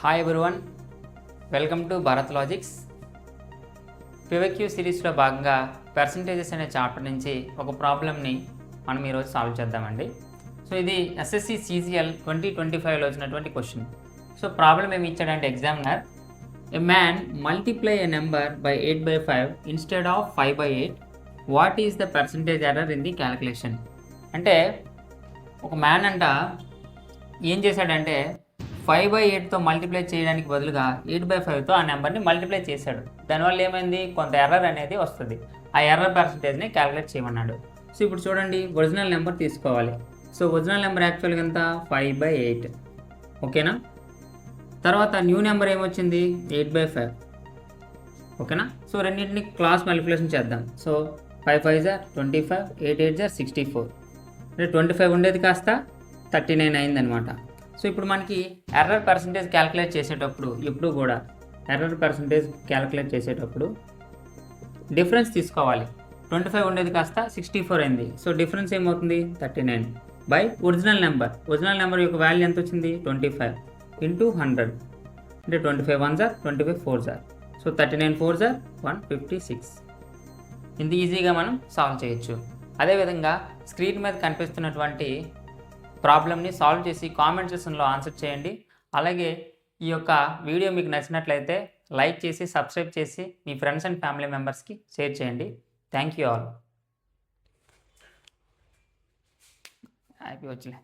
Hi everyone, welcome to Bharat logics. పివక్యూ సిరీస్లో భాగంగా పర్సంటేజెస్ అనే చాప్టర్ నుంచి ఒక ప్రాబ్లమ్ని మనం ఈరోజు సాల్వ్ చేద్దామండి. సో ఇది ఎస్ఎస్సి CGL 2025లో వచ్చినటువంటి క్వశ్చన్. సో ప్రాబ్లం ఏమి ఇచ్చాడంటే examiner, a man multiply a number by 8/5 instead of 5/8, what is the percentage error in the calculation. అంటే ఒక మ్యాన్ అంట ఏం చేశాడంటే 5/8తో మల్టిప్లై చేయడానికి బదులుగా 8/5తో ఆ నెంబర్ని మల్టిప్లై చేశాడు. దానివల్ల ఏమైంది, కొంత ఎర్రర్ అనేది వస్తుంది. ఆ ఎర్రర్ పర్సంటేజ్ని క్యాలిక్యులేట్ చేయమన్నాడు. సో ఇప్పుడు చూడండి, ఒరిజినల్ నెంబర్ తీసుకోవాలి. సో ఒరిజినల్ నెంబర్ యాక్చువల్గా ఎంత 5/8, ఓకేనా. తర్వాత న్యూ నెంబర్ ఏమొచ్చింది 8/5, ఓకేనా. సో రెండింటిని క్లాస్ మల్టిప్లికేషన్ చేద్దాం. సో 5 5 25, 8 8 64, అంటే 25 ఉండేది కాస్త 39 అయిందనమాట. సో ఇప్పుడు మనకి ఎర్రర్ పర్సంటేజ్ క్యాలిక్యులేట్ చేసేటప్పుడు ఎప్పుడు కూడా డిఫరెన్స్ తీసుకోవాలి. 25 ఉండేది కాస్త 64 అయింది. సో డిఫరెన్స్ ఏమవుతుంది 39 బై ఒరిజినల్ నెంబర్ యొక్క వాల్యూ ఎంత వచ్చింది 25 ఇంటూ 100, అంటే 25 1s 25 4s, సో 39 4s 156. ఇంత ఈజీగా మనం సాల్వ్ చేయొచ్చు. అదేవిధంగా స్క్రీన్ మీద కనిపిస్తున్నటువంటి ప్రాబ్లమ్ని సాల్వ్ చేసి కామెంట్ సెక్షన్లో ఆన్సర్ చేయండి. అలాగే ఈ యొక్క వీడియో మీకు నచ్చినట్లయితే లైక్ చేసి సబ్స్క్రైబ్ చేసి మీ ఫ్రెండ్స్ అండ్ ఫ్యామిలీ మెంబర్స్కి షేర్ చేయండి. Thank you all. హ్యాపీ వచ్చలే.